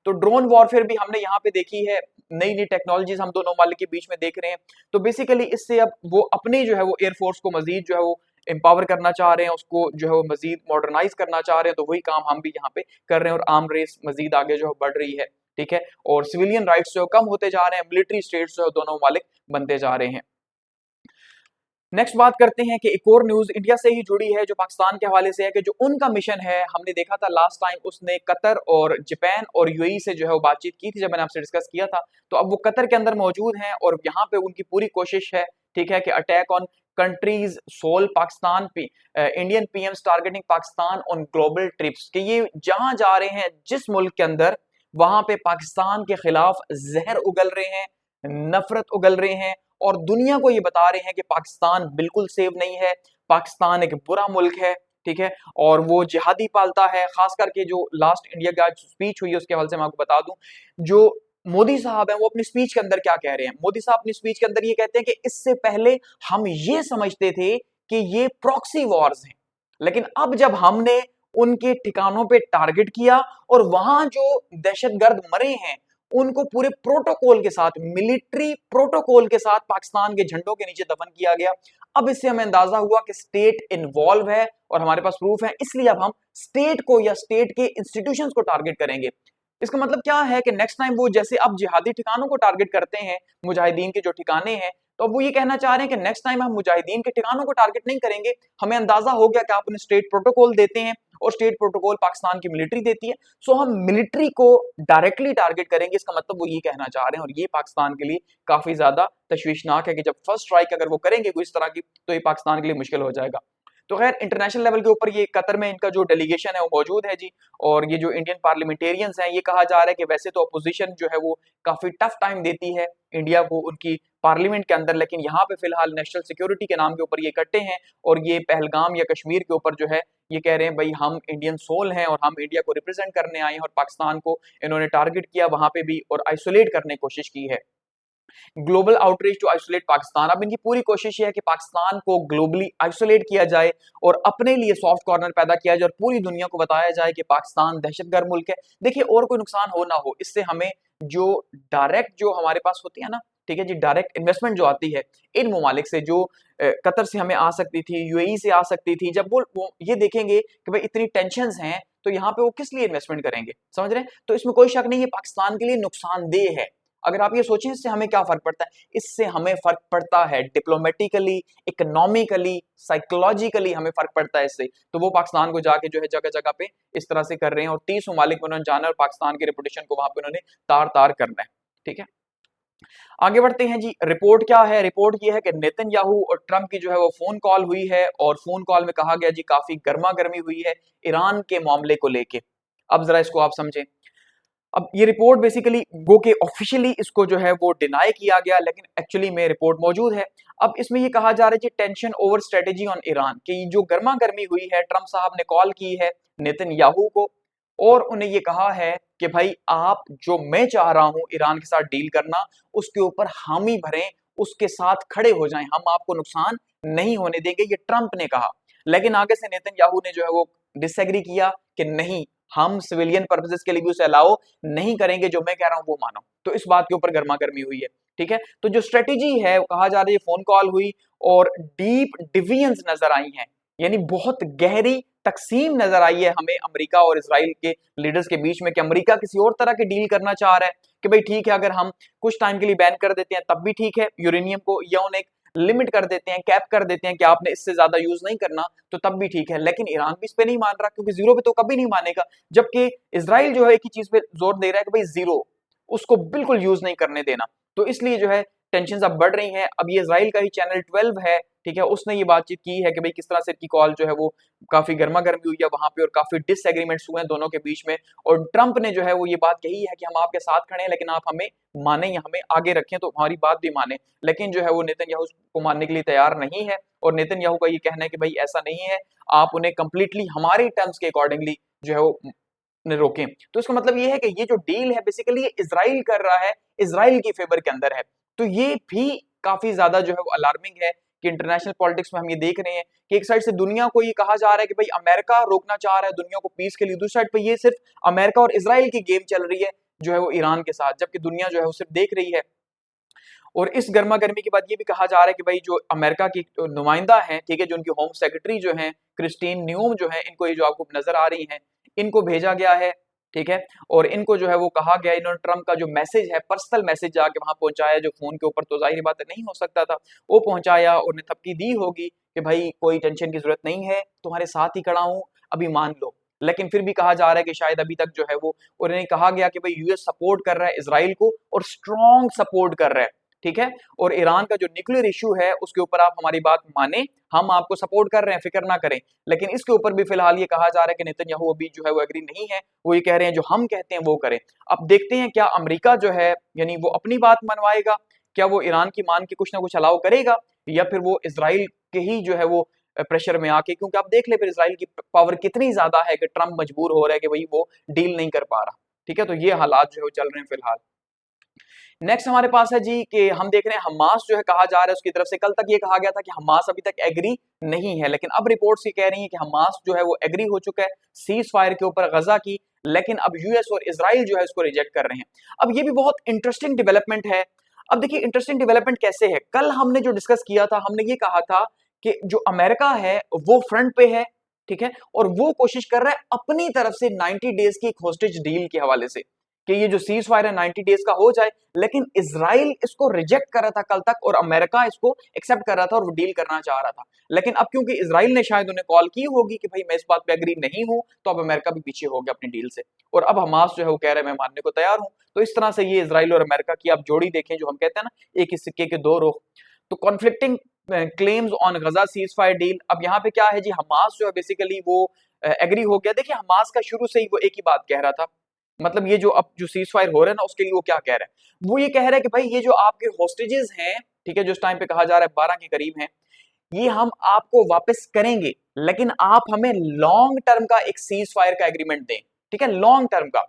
तो ड्रोन वॉरफेयर भी हमने यहाँ पे देखी है, नई नई टेक्नोलॉजीज हम दोनों मालिक के बीच में देख रहे हैं। तो बेसिकली इससे अब वो अपने जो है वो एयरफोर्स को मजीद जो है वो एम्पावर करना चाह रहे हैं, उसको जो है वो मजीद मॉडर्नाइज करना चाह रहे हैं। तो वही काम हम भी यहाँ पे कर रहे हैं, और आर्म रेस मजीद आगे जो है बढ़ रही है। ठीक है, और सिविलियन राइट्स जो कम होते जा रहे हैं, मिलिट्री स्टेट्स जो है दोनों मालिक बनते जा रहे हैं। नेक्स्ट बात करते हैं कि एक और न्यूज इंडिया से ही जुड़ी है, जो पाकिस्तान के हवाले से है, कि जो उनका मिशन है, हमने देखा था लास्ट टाइम उसने कतर और जापान और यूएई से जो है वो बातचीत की थी, जब मैंने आपसे डिस्कस किया था। तो अब वो कतर के अंदर मौजूद हैं और यहाँ पे उनकी पूरी कोशिश है, ठीक है, कि attack on countries soul Pakistan पे, Indian PMs targeting Pakistan on global trips, कि ये जहां जा रहे हैं जिस मुल्क के अंदर, वहां पे पाकिस्तान के खिलाफ जहर उगल रहे हैं, नफरत उगल रहे हैं, और दुनिया को ये बता रहे हैं कि पाकिस्तान बिल्कुल सेफ नहीं है, पाकिस्तान एक बुरा मुल्क है। ठीक है, और वो जिहादी पालता है। खास करके जो लास्ट इंडिया की आज स्पीच हुई है उसके हवाले से मैं आपको बता दूं, जो मोदी साहब हैं वो अपनी स्पीच के अंदर क्या कह रहे हैं। मोदी साहब अपनी स्पीच के अंदर ये कहते हैं कि इससे पहले हम ये समझते थे कि ये प्रॉक्सी वॉर्स हैं, लेकिन अब जब हमने उनके ठिकानों पे टारगेट किया और वहां जो दहशतगर्द मरे हैं उनको पूरे प्रोटोकॉल के साथ, मिलिट्री प्रोटोकॉल के साथ पाकिस्तान के झंडों के नीचे दफन किया गया। अब इससे हमें अंदाजा हुआ कि स्टेट इन्वॉल्व है और हमारे पास प्रूफ है, इसलिए अब हम स्टेट को या स्टेट के इंस्टीट्यूशंस को टारगेट करेंगे। इसका मतलब क्या है कि नेक्स्ट टाइम वो जैसे अब जिहादी ठिकानों को टारगेट करते हैं, मुजाहिदीन के जो ठिकाने हैं, तो अब वो ये कहना चाह रहे हैं कि नेक्स्ट टाइम हम मुजाहिदीन के ठिकानों को टारगेट नहीं करेंगे। हमें अंदाजा हो गया कि आप उन्हें स्टेट प्रोटोकॉल देते हैं और स्टेट प्रोटोकॉल पाकिस्तान की मिलिट्री देती है, सो हम मिलिट्री को डायरेक्टली टारगेट करेंगे। इसका मतलब वो ये कहना चाह रहे हैं, और ये पाकिस्तान के लिए काफी ज्यादा तशवीशनाक है कि जब फर्स्ट स्ट्राइक अगर वो करेंगे कोई इस तरह की, तो ये पाकिस्तान के लिए मुश्किल हो जाएगा। तो खैर इंटरनेशनल लेवल के ऊपर ये कतर में इनका जो डेलीगेशन है वो मौजूद है जी, और ये जो इंडियन पार्लियामेंटेरियंस हैं, ये कहा जा रहा है कि वैसे तो अपोजिशन जो है वो काफी टफ टाइम देती है इंडिया को उनकी पार्लियामेंट के अंदर, लेकिन यहाँ पे फिलहाल नेशनल सिक्योरिटी के नाम के ऊपर ये इकट्ठे हैं, और ये पहलगाम या कश्मीर के ऊपर जो है ये कह रहे हैं भाई हम इंडियन सोल हैं और हम इंडिया को रिप्रेजेंट करने आए हैं, और पाकिस्तान को इन्होंने टारगेट किया वहां पे भी और आइसोलेट करने की कोशिश की है। Global outreach to isolate Pakistan, अब इनकी पूरी कोशिश है कि पाकिस्तान को ग्लोबली आइसोलेट किया जाए और अपने लिए सॉफ्ट कॉर्नर पैदा किया जाए और पूरी दुनिया को बताया जाए कि पाकिस्तान दहशतगर्द मुल्क है। देखिए और कोई नुकसान हो ना हो, इससे हमें जो डायरेक्ट जो हमारे पास होती है ना, ठीक है जी, डायरेक्ट इन्वेस्टमेंट जो आती है इन ममालिक से, जो कतर से हमें आ सकती थी, यूएई से आ सकती थी, जब वो ये देखेंगे कि भाई इतनी टेंशंस हैं तो यहाँ पे वो किस लिए इन्वेस्टमेंट करेंगे, समझ रहे हैं। तो इसमें कोई शक नहीं है पाकिस्तान के लिए नुकसानदेह है। अगर आप ये सोचें इससे हमें क्या फर्क पड़ता है, इससे हमें फर्क पड़ता है डिप्लोमेटिकली, इकोनॉमिकली, साइकोलॉजिकली हमें फर्क पड़ता है इससे। तो वो पाकिस्तान को जाके जो है जगह जगह पे इस तरह से कर रहे हैं, और 30 ममालिक में उन्होंने जाना और पाकिस्तान की रेपुटेशन को वहां पे उन्होंने तार तार करना है। ठीक है, आगे बढ़ते हैं जी। रिपोर्ट क्या है, रिपोर्ट ये है कि नेतन्याहू और ट्रंप की जो है वो फोन कॉल हुई है, और फोन कॉल में कहा गया जी काफी गर्मा गर्मी हुई है ईरान के मामले को लेके। अब जरा इसको आप समझें। अब ये रिपोर्ट बेसिकली गो के ऑफिशियली इसको जो है वो डिनाई किया गया, लेकिन एक्चुअली में रिपोर्ट मौजूद है। अब इसमें ये कहा जा रहा है कि tension over strategy on Iran, कि जो गर्मा गर्मी हुई है, ट्रंप साहब ने कॉल की है नेतन्याहू को और उन्हें ये कहा है कि भाई आप जो मैं चाह रहा हूं ईरान के साथ डील करना, उसके ऊपर हामी भरें, उसके साथ खड़े हो जाएं, हम आपको नुकसान नहीं होने देंगे, ये ट्रंप ने कहा। लेकिन आगे से नेतन्याहू ने जो है वो डिसएग्री किया कि नहीं, हम सिविलियन पर्पसेस के लिए भी उसे अलाउ नहीं करेंगे, जो मैं कह रहा हूं वो मानो। तो इस बात के ऊपर गर्मा गर्मी हुई है। ठीक है, तो जो स्ट्रेटेजी है वो कहा जा रहा है फोन कॉल हुई और डीप डिविजन्स नजर आई हैं, यानी बहुत गहरी तकसीम नजर आई है हमें अमेरिका और इजराइल के लीडर्स के बीच में, कि अमेरिका किसी और तरह की डील करना चाह रहा है कि भाई ठीक है अगर हम कुछ टाइम के लिए बैन कर देते हैं तब भी ठीक है यूरेनियम को, या उन्हें लिमिट कर देते हैं, कैप कर देते हैं कि आपने इससे ज्यादा यूज नहीं करना, तो तब भी ठीक है। लेकिन ईरान भी इस पे नहीं मान रहा, क्योंकि जीरो पे तो कभी नहीं मानेगा, जबकि इजराइल जो है एक ही चीज पे जोर दे रहा है कि भाई जीरो, उसको बिल्कुल यूज नहीं करने देना। तो इसलिए जो है टेंशन अब बढ़ रही हैं। अब ये इजराइल का ही चैनल 12 है, ठीक है, उसने ये बातचीत की है कि भाई किस तरह से की कॉल जो है वो काफी गर्मा गर्मी हुई है वहां पे और काफी डिसएग्रीमेंट्स हुए हैं दोनों के बीच में। और ट्रंप ने जो है वो ये बात कही है कि हम आपके साथ खड़े हैं, लेकिन आप हमें माने या हमें आगे रखें तो हमारी बात भी माने। लेकिन जो है वो नेतन्याहू को मानने के लिए तैयार नहीं है और नेतन्याहू का ये कहना है कि भाई ऐसा नहीं है, आप उन्हें कंप्लीटली हमारे टर्म्स के अकॉर्डिंगली जो है वो ने रोके। तो इसका मतलब ये है कि ये जो डील है बेसिकली ये इजराइल कर रहा है, इजराइल की फेवर के अंदर है। तो ये भी काफी ज्यादा जो है वो अलार्मिंग है कि इंटरनेशनल पॉलिटिक्स में हम ये देख रहे हैं कि एक साइड से दुनिया को ये कहा जा रहा है कि भाई अमेरिका रोकना चाह रहा है दुनिया को पीस के लिए, दूसरी साइड पे ये सिर्फ अमेरिका और इजराइल की गेम चल रही है जो है वो ईरान के साथ, जबकि दुनिया जो है वो सिर्फ देख रही है। और इस गर्मा गर्मी के बाद ये भी कहा जा रहा है कि भाई जो अमेरिका की नुमाइंदा है, ठीक है, जो उनकी होम सेक्रेटरी जो है क्रिस्टीन न्यूम जो है, इनको ये जो आपको नजर आ रही है, इनको भेजा गया है, ठीक है, और इनको जो है वो कहा गया, इन्होंने ट्रंप का जो मैसेज है पर्सनल मैसेज जाके वहां पहुंचाया, जो फोन के ऊपर तो जाहिर बात नहीं हो सकता था, वो पहुंचाया और उन्हें थपकी दी होगी कि भाई कोई टेंशन की जरूरत नहीं है, तुम्हारे साथ ही खड़ा हूं, अभी मान लो। लेकिन फिर भी कहा जा रहा है कि शायद अभी तक जो है वो, और इन्हें कहा गया कि भाई यूएस सपोर्ट कर रहा है इसराइल को और स्ट्रॉन्ग सपोर्ट कर रहा है, ठीक है, और ईरान का जो न्यूक्लियर इशू है उसके ऊपर आप हमारी बात माने, हम आपको सपोर्ट कर रहे हैं, फिक्र ना करें। लेकिन इसके ऊपर भी फिलहाल ये कहा जा रहा है कि नेतन्याहू अभी जो है वो एग्री नहीं है, वो ये कह रहे हैं जो हम कहते हैं वो करें। अब देखते हैं क्या अमेरिका जो है यानी वो अपनी बात मनवाएगा, क्या वो ईरान की मान के कुछ ना कुछ अलाउ करेगा, या फिर वो इसराइल के ही जो है वो प्रेशर में आके, क्योंकि आप देख ले फिर इसराइल की पावर कितनी ज्यादा है कि ट्रंप मजबूर हो रहा है कि भाई वो डील नहीं कर पा रहा, ठीक है। तो ये हालात जो है वो चल रहे हैं फिलहाल। नेक्स्ट हमारे पास है जी कि हम देख रहे हैं हमास जो है कहा जा रहा है उसकी तरफ से, कल तक ये कहा गया था कि हमास अभी तक एग्री नहीं है, लेकिन अब रिपोर्ट्स ये कह रही हैं कि हमास जो है वो एग्री हो चुका है सीज फायर के ऊपर गजा की, लेकिन अब यूएस और इजराइल जो है इसको रिजेक्ट कर रहे हैं। अब ये भी बहुत इंटरेस्टिंग डेवलपमेंट है। अब देखिए इंटरेस्टिंग डेवलपमेंट कैसे है, कल हमने जो डिस्कस किया था, हमने ये कहा था कि जो अमेरिका है वो फ्रंट पे है, ठीक है, और वो कोशिश कर रहा है अपनी तरफ से 90 डेज की एक होस्टेज डील के हवाले से कि ये जो सीज फायर है 90 डेज का हो जाए, लेकिन इसराइल इसको रिजेक्ट कर रहा था कल तक और अमेरिका इसको एक्सेप्ट कर रहा था और वो डील करना चाह रहा था। लेकिन अब क्योंकि इसराइल ने शायद उन्हें कॉल की होगी कि भाई मैं इस बात पे एग्री नहीं हूं, तो अब अमेरिका भी पीछे हो गया अपनी डील से, और अब हमास जो है वो कह रहा है मैं मानने को तैयार हूं। तो इस तरह से ये इसराइल और अमेरिका की आप जोड़ी देखें, जो हम कहते हैं ना एक ही सिक्के के दो रुख। तो conflicting claims on Gaza ceasefire deal. अब यहाँ पे क्या है जी, हमास जो है बेसिकली वो एग्री हो गया। देखिए हमास का शुरू से ही वो एक ही बात कह रहा था, मतलब ये जो अब जो सीज फायर हो रहा है ना उसके लिए वो क्या कह रहा है, वो ये कह रहा है कि भाई ये जो आपके होस्टेजेस हैं, ठीक है, जो इस टाइम पे कहा जा रहा है 12 के करीब हैं, ये हम आपको वापस करेंगे, लेकिन आप हमें लॉन्ग टर्म का एक सीज फायर का एग्रीमेंट दें, ठीक है, लॉन्ग टर्म का,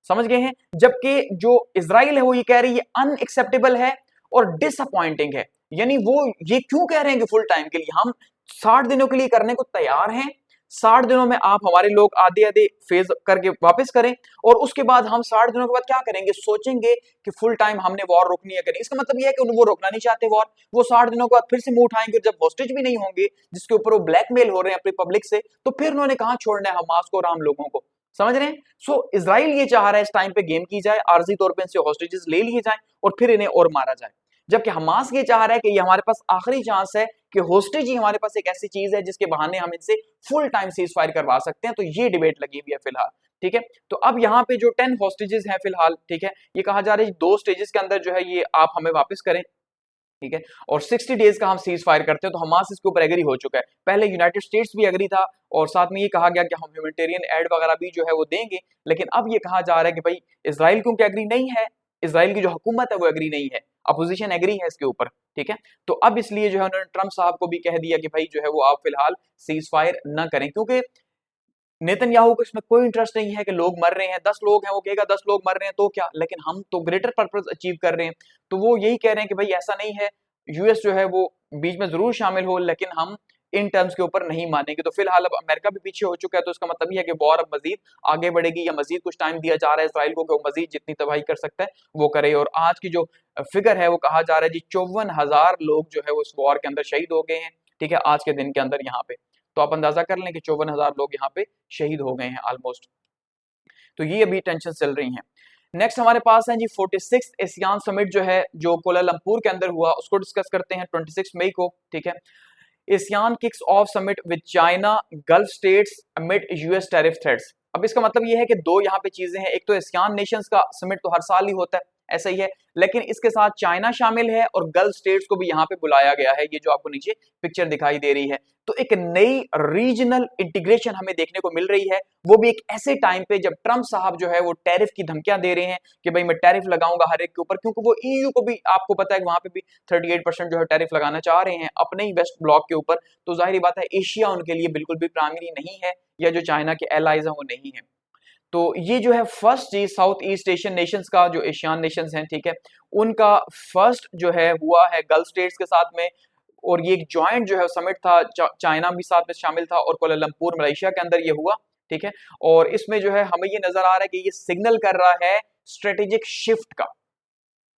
समझ गए हैं। जबकि जो इसराइल है वो ये कह रही है अनएक्सेप्टेबल है और डिसअपॉइंटिंग है। यानी वो ये क्यों कह रहे हैं कि फुल टाइम के लिए हम 60 दिनों के लिए करने को तैयार हैं, 60 दिनों में आप हमारे लोग आधे आधे फेज करके वापस करें, और उसके बाद हम 60 दिनों के बाद क्या करेंगे, सोचेंगे कि फुल टाइम हमने वॉर रोकनी है करें। इसका मतलब यह है कि वो रोकना नहीं चाहते वॉर, वो 60 दिनों के बाद फिर से मुंह उठाएंगे, जब हॉस्टेज भी नहीं होंगे जिसके ऊपर वो ब्लैकमेल हो रहे हैं अपनी पब्लिक से, तो फिर उन्होंने कहां छोड़ना है हमास को और आम लोगों को, समझ रहे हैं। सो इसराइल ये चाह रहा है इस टाइम पे गेम की जाए, आर्जी तौर पे इनसे हॉस्टेजेस ले लिए जाएं और फिर इन्हें और मारा जाए, जबकि हमास ये चाह रहा है कि ये हमारे पास आखिरी चांस है कि होस्टेज ही हमारे पास एक ऐसी चीज है जिसके बहाने हम इनसे फुल टाइम सीज फायर करवा सकते हैं। तो ये डिबेट लगी हुई है फिलहाल, ठीक है। तो अब यहाँ पे जो 10 होस्टेजेस हैं फिलहाल, ठीक है, ये कहा जा रहा है 2 स्टेजेस के अंदर जो है ये आप हमें वापस करें, ठीक है, और 60 डेज का हम सीज फायर करते हैं। तो हमास इसके ऊपर एग्री हो चुका है, पहले यूनाइटेड स्टेट्स भी एग्री था और साथ में ये कहा गया कि हम ह्यूमैनिटेरियन एड वगैरह भी जो है वो देंगे, लेकिन अब ये कहा जा रहा है कि भाई इसराइल क्योंकि एग्री नहीं है, इसराइल की जो हुकूमत है वो एग्री नहीं है, अपोजिशन एग्री है इसके ऊपर, ठीक है। तो अब इसलिए जो है उन्होंने ट्रंप साहब को भी कह दिया कि भाई जो है वो आप फिलहाल सीज फायर न करें, क्योंकि नेतन्याहू को इसमें कोई इंटरेस्ट नहीं है कि लोग मर रहे हैं, 10 लोग हैं, वो कहेगा 10 लोग मर रहे हैं तो क्या, लेकिन हम तो ग्रेटर पर्पस अचीव कर रहे हैं। तो वो यही कह रहे हैं कि भाई ऐसा नहीं है, यूएस जो है वो बीच में जरूर शामिल हो, लेकिन हम इन टर्म्स के ऊपर नहीं मानेंगे। तो फिलहाल अब अमेरिका भी पीछे हो चुका है, तो इसका मतलब ये है कि वॉर अब मजीद आगे बढ़ेगी या मजीद कुछ टाइम दिया जा रहा है इसराइल को कि वो मजीद जितनी तबाही कर सकता है वो करे। और आज की जो फिगर है वो कहा जा रहा है जी 54,000 लोग जो है वो इस वॉर के अंदर शहीद हो गए हैं, ठीक है, आज के दिन के अंदर यहाँ पे। तो आप अंदाजा कर लें कि 54,000 लोग यहाँ पे शहीद हो गए हैं ऑलमोस्ट। तो ये अभी टेंशन चल रही है। नेक्स्ट हमारे पास है जी 46 एशियान समिट जो है जो कोलालमपुर के अंदर हुआ, उसको डिस्कस करते हैं 26 मई को, ठीक है। ASEAN kicks off summit with China Gulf states amid US tariff threats. अब इसका मतलब ये है कि दो यहाँ पे चीजें हैं, एक तो एशियान नेशंस का समिट तो हर साल ही होता है, ऐसा ही है। लेकिन इसके साथ चाइना शामिल है और गल्फ स्टेट्स को भी यहाँ पे बुलाया गया है, ये जो आपको नीचे पिक्चर दिखाई दे रही है। तो एक नई रीजनल इंटीग्रेशन हमें देखने को मिल रही है, वो भी एक ऐसे टाइम पे जब ट्रंप साहब जो है वो टैरिफ की धमकियां दे रहे हैं कि भाई मैं टैरिफ लगाऊंगा हर एक के ऊपर, क्योंकि वो ईयू को भी आपको पता है कि वहां पे भी 38% जो है टैरिफ लगाना चाह रहे हैं अपने ही वेस्ट ब्लॉक के ऊपर। तो जाहिर बात है एशिया उनके लिए बिल्कुल भी प्राइमरी नहीं है, या जो चाइना के एलाइज हैं वो नहीं है। तो ये जो है फर्स्ट चीज साउथ ईस्ट एशियन नेशंस का, जो एशियान नेशंस हैं, ठीक है, उनका फर्स्ट जो है हुआ है गल्फ स्टेट्स के साथ में। और ये एक जॉइंट जो है समिट था, चाइना भी साथ में शामिल था और कोलंबुर मलेशिया के अंदर ये हुआ, ठीक है। और इसमें जो है हमें ये नजर आ रहा है कि ये सिग्नल कर रहा है स्ट्रेटेजिक शिफ्ट का,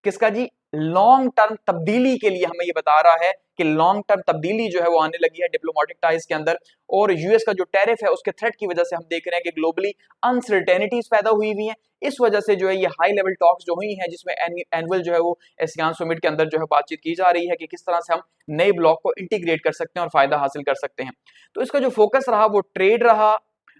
किसका जी, लॉन्ग टर्म तब्दीली के लिए हमें ये बता रहा है कि लॉन्ग टर्म तब्दीली जो है वो आने लगी है डिप्लोमेटिक टाइज के अंदर। और यूएस का जो टैरिफ है उसके थ्रेट की वजह से हम देख रहे हैं कि ग्लोबली अनसर्टेनिटीज पैदा हुई हुई हैं। इस वजह से जो है ये हाई लेवल टॉक्स जो हुई हैं, जिसमें एनुअल जो है वो एशियान समिट के अंदर जो है बातचीत की जा रही है कि किस तरह से हम नए ब्लॉक को इंटीग्रेट कर सकते हैं और फायदा हासिल कर सकते हैं। तो इसका जो फोकस रहा वो ट्रेड रहा,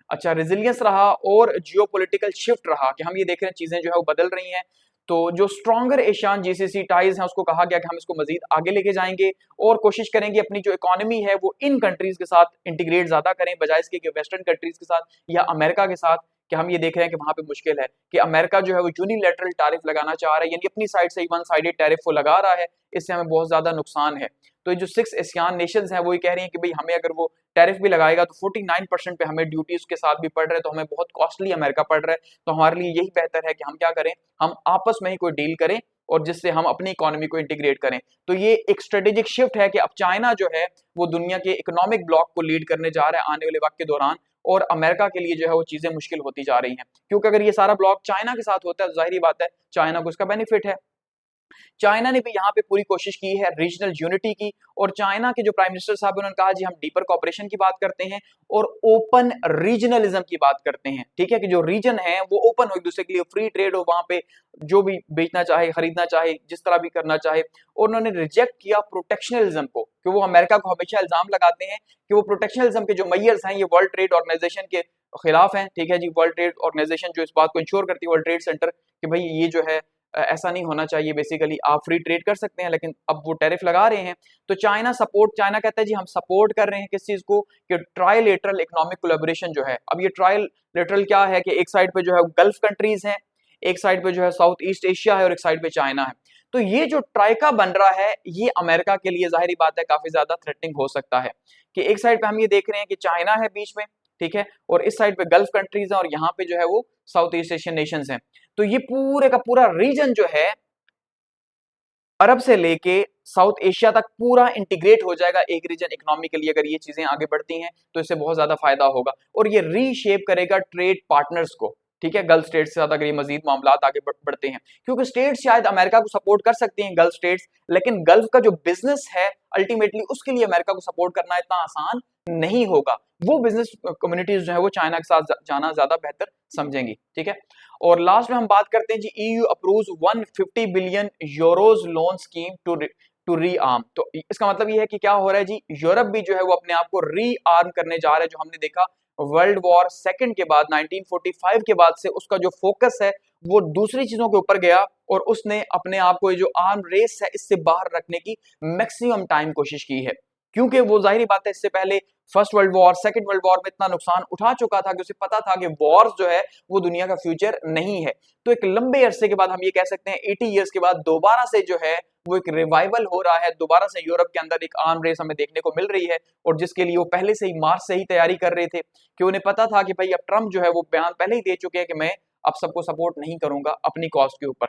अच्छा रेजिलियंस रहा और जियोपॉलिटिकल शिफ्ट रहा, कि हम ये देख रहे हैं चीजें जो है वो बदल रही हैं। तो जो स्ट्रॉन्गर एशियान जीसीसी टाइज हैं उसको कहा गया कि हम इसको मजीद आगे लेके जाएंगे और कोशिश करेंगे अपनी जो इकोनॉमी है वो इन कंट्रीज के साथ इंटीग्रेट ज्यादा करें, बजाय इसके कि वेस्टर्न कंट्रीज के साथ या अमेरिका के साथ। कि हम ये देख रहे हैं कि वहां पे मुश्किल है कि अमेरिका जो है वो यूनिलैटरल टैरिफ लगाना चाह रहा है, यानी अपनी साइड से वन साइडेड टैरिफ वो लगा रहा है, इससे हमें बहुत ज्यादा नुकसान है। तो ये जो 6 एशियान नेशंस हैं वो ये कह रही हैं कि भाई हमें अगर वो टैरिफ भी लगाएगा तो 49% पे हमें ड्यूटीज के साथ भी पड़ रहा है, तो हमें बहुत कॉस्टली अमेरिका पड़ रहा है। तो हमारे लिए यही बेहतर है कि हम क्या करें, हम आपस में ही कोई डील करें और जिससे हम अपनी इकोनॉमी को इंटीग्रेट करें। तो ये एक स्ट्रेटेजिक शिफ्ट है कि अब चाइना जो है वो दुनिया के इकोनॉमिक ब्लॉक को लीड करने जा रहा है आने वाले वक्त के दौरान, और अमेरिका के लिए जो है वो चीजें मुश्किल होती जा रही हैं, क्योंकि अगर ये सारा ब्लॉक चाइना के साथ होता है तो जाहिर बात है चाइना को इसका बेनिफिट है। चाइना ने भी यहाँ पे पूरी कोशिश की है रीजनल यूनिटी की, और चाइना के जो प्राइम मिनिस्टर साहब उन्होंने कहा जी हम डीपर कॉपरेशन की बात करते हैं और ओपन रीजनलिज्म की बात करते हैं, ठीक है, कि जो रीजन है वो ओपन हो, एक दूसरे के लिए फ्री ट्रेड हो, वहां पे जो भी बेचना चाहे खरीदना चाहे जिस तरह भी करना चाहे। और उन्होंने रिजेक्ट किया प्रोटेक्शनलिज्म को, कि वो अमेरिका को हमेशा इल्जाम लगाते हैं कि वो प्रोटेक्शनलिज्म के जो मैयर्स हैं ये वर्ल्ड ट्रेड ऑर्गेनाइजेशन के खिलाफ हैं, ठीक है जी। वर्ल्ड ट्रेड ऑर्गेनाइजेशन जो इस बात को इंश्योर करती है, वर्ल्ड ट्रेड सेंटर, कि भाई ये जो है ऐसा नहीं होना चाहिए, बेसिकली आप फ्री ट्रेड कर सकते हैं, लेकिन अब वो टैरिफ लगा रहे हैं। तो चाइना कहता है जी हम सपोर्ट कर रहे हैं किस चीज को, कि ट्राइलेटरल इकोनॉमिक कोलैबोरेशन जो है। अब ये ट्राइलेटरल क्या है कि एक साइड पे जो है गल्फ कंट्रीज हैं, एक साइड पे जो है साउथ ईस्ट एशिया है और एक साइड पे चाइना है। तो ये जो ट्राइका बन रहा है ये अमेरिका के लिए जाहिर बात है काफी ज्यादा थ्रेटनिंग हो सकता है, कि एक साइड पे हम ये देख रहे हैं कि चाइना है बीच में, ठीक है, और इस साइड पे गल्फ कंट्रीज हैं और यहाँ पे जो है वो साउथ ईस्ट एशियन नेशंस हैं। तो ये पूरे का पूरा रीजन जो है अरब से लेके साउथ एशिया तक पूरा इंटीग्रेट हो जाएगा एक रीजन इकोनॉमिकली, अगर ये चीजें आगे बढ़ती हैं तो इससे बहुत ज्यादा फायदा होगा और ये रीशेप करेगा ट्रेड पार्टनर्स को, ठीक है, गल्फ स्टेट्स से ज्यादा अगर ये मजीद मामला आगे बढ़ते हैं, क्योंकि स्टेट्स शायद अमेरिका को सपोर्ट कर सकती हैं गल्फ स्टेट्स, लेकिन गल्फ का जो बिजनेस है अल्टीमेटली उसके लिए अमेरिका को सपोर्ट करना इतना आसान नहीं होगा। वो बिजनेस कम्युनिटीज जो है वो चाइना के साथ जाना ज्यादा बेहतर समझेंगी, ठीक है। और लास्ट में हम बात करते हैं जी EU approves 150 billion euros loan scheme to rearm. तो इसका मतलब ये है कि क्या हो रहा है जी, यूरोप भी जो है वो अपने आप को री आर्म करने जा रहा है। जो हमने देखा वर्ल्ड वॉर सेकंड के बाद 1945 के बाद से उसका जो फोकस है वो दूसरी चीजों के ऊपर गया और उसने अपने आप को जो आर्म रेस है इससे बाहर रखने की मैक्सिमम टाइम कोशिश की है, क्योंकि वो जाहिर बात है इससे पहले first world war second world war में इतना नुकसान उठा चुका था कि उसे पता था कि वॉर्स जो है वो दुनिया का फ्यूचर नहीं है। तो एक लंबे अरसे के बाद हम ये कह सकते हैं 80 इयर्स के बाद दोबारा से जो है वो एक रिवाइवल हो रहा है, दोबारा से यूरोप के अंदर एक आर्म रेस हमें देखने को मिल रही है, और जिसके लिए वो पहले से ही मार्च से ही तैयारी कर रहे थे, कि उन्हें पता था कि भाई अब ट्रम्प जो है वो बयान पहले ही दे चुके हैं कि मैं अब सबको सपोर्ट नहीं करूंगा अपनी कॉस्ट के ऊपर।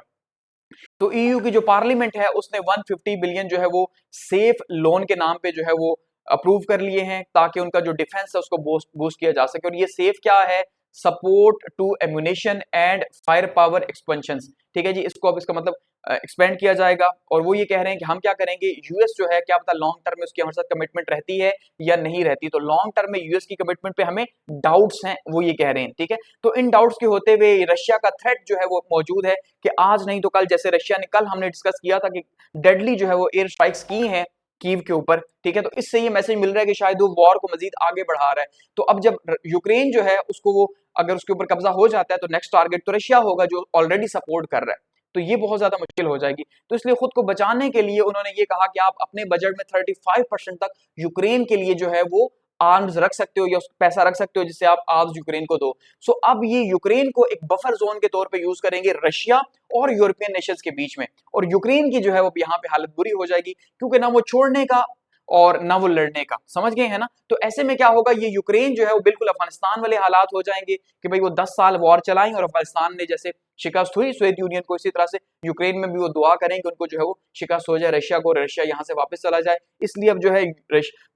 तो ईयू की जो पार्लियामेंट है उसने 150 बिलियन जो है वो सेफ लोन के नाम पे जो है वो अप्रूव कर लिए हैं, ताकि उनका जो डिफेंस है उसको बूस्ट किया जा सके। और ये सेफ क्या है, support to ammunition and fire power expansion, ठीक है जी। इसको अब इसका मतलब एक्सपेंड किया जाएगा, और वो ये कह रहे हैं कि हम क्या करेंगे, यूएस जो है क्या पता लॉन्ग टर्म में उसकी हमारे साथ कमिटमेंट रहती है या नहीं रहती। तो लॉन्ग टर्म में यूएस की कमिटमेंट पे हमें डाउट्स हैं, वो ये कह रहे हैं, ठीक है। तो इन डाउट्स के होते हुए रशिया का थ्रेट जो है वो मौजूद है कि आज नहीं तो कल, जैसे रशिया ने कल हमने डिस्कस किया था कि डेडली जो है वो एयर स्ट्राइक्स की हैं कीव के ऊपर, ठीक है। तो इससे ये मैसेज मिल रहा है कि शायद वो वॉर को मजीद आगे बढ़ा रहा है। तो अब जब यूक्रेन जो है उसको वो अगर उसके ऊपर कब्जा हो जाता है तो नेक्स्ट टारगेट तो रशिया होगा जो ऑलरेडी सपोर्ट कर रहा है। तो ये बहुत ज्यादा मुश्किल हो जाएगी। तो इसलिए खुद को बचाने के लिए उन्होंने ये कहा कि आप अपने बजट में 35% तक यूक्रेन के लिए जो है वो आर्म्स रख सकते हो या पैसा रख सकते हो, जिससे आप आर्म्स यूक्रेन को दो। सो अब ये यूक्रेन को एक बफर जोन के तौर पे यूज करेंगे रशिया और यूरोपियन नेशंस के बीच में, और यूक्रेन की जो है वो यहाँ पे हालत बुरी हो जाएगी, क्योंकि ना वो छोड़ने का और ना वो लड़ने का, समझ गए हैं ना। तो ऐसे में क्या होगा, ये यूक्रेन जो है वो बिल्कुल अफगानिस्तान वाले हालात हो जाएंगे कि भाई वो 10 साल वॉर चलाएंगे और अफगानिस्तान ने जैसे शिकस्त हुई सोवियत यूनियन को, इसी तरह से यूक्रेन में भी वो दुआ करेंगे उनको जो है वो शिकस्त हो जाए रशिया को, रशिया यहाँ से वापस चला जाए। इसलिए अब जो है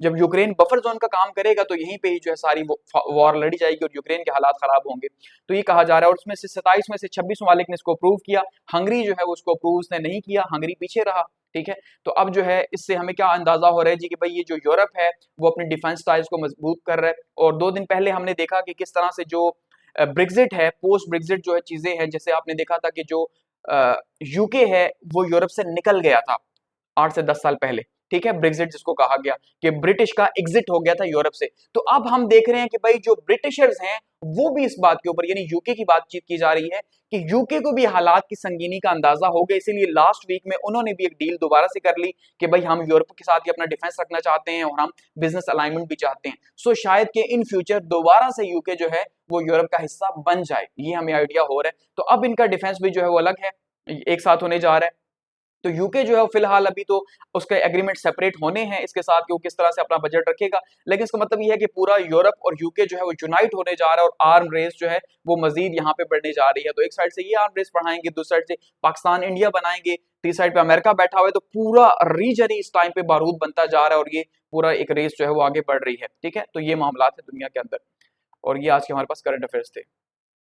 जब यूक्रेन बफर जोन का काम करेगा तो यहीं पे ही जो है सारी वॉर लड़ी जाएगी और यूक्रेन के हालात खराब होंगे। तो ये कहा जा रहा है, और उसमें से 27 में से 26 ममालिक ने इसको अप्रूव किया। हंगरी जो है उसको अप्रूव उसने नहीं किया, हंगरी पीछे रहा, ठीक है। तो अब जो है इससे हमें क्या अंदाजा हो रहा है जी कि भाई ये जो यूरोप है वो अपने डिफेंस टाइज को मजबूत कर रहा है। और 2 दिन पहले हमने देखा कि किस तरह से जो ब्रेग्जिट है, पोस्ट ब्रेग्जिट जो है चीजें हैं, जैसे आपने देखा था कि जो यूके है वो यूरोप से निकल गया था 8 से 10 साल पहले, ठीक है। ब्रेग्जिट जिसको कहा गया कि ब्रिटिश का एग्जिट हो गया था यूरोप से। तो अब हम देख रहे हैं कि भाई जो ब्रिटिशर्स हैं वो भी इस बात के ऊपर, यानी यूके की बातचीत की जा रही है कि यूके को भी हालात की संगीनी का अंदाजा हो गया, इसीलिए लास्ट वीक में उन्होंने भी एक डील दोबारा से कर ली कि भाई हम यूरोप के साथ ही अपना डिफेंस रखना चाहते हैं और हम बिजनेस अलाइनमेंट भी चाहते हैं। सो शायद कि इन फ्यूचर दोबारा से यूके जो है वो यूरोप का हिस्सा बन जाए, ये हमें आइडिया हो रहा है। तो अब इनका डिफेंस भी जो है वो अलग है, एक साथ होने जा रहा है। तो यूके जो है फिलहाल अभी तो उसके एग्रीमेंट सेपरेट होने हैं इसके साथ कि वो किस तरह से अपना बजट रखेगा, लेकिन इसका मतलब ये है कि पूरा यूरोप और यूके जो है वो यूनाइट होने जा रहा है और आर्म रेस जो है वो मजीद यहाँ पे बढ़ने जा रही है। तो एक साइड से ये आर्म रेस बढ़ाएंगे, दूसरी साइड से पाकिस्तान इंडिया बनाएंगे, तीसरी साइड पे अमेरिका बैठा हुआ है, तो पूरा रीजन ही इस टाइम पे बारूद बनता जा रहा है और ये पूरा एक रेस जो है वो आगे बढ़ रही है, ठीक है। तो ये मामला है दुनिया के अंदर, और ये आज के हमारे पास करंट अफेयर्स थे।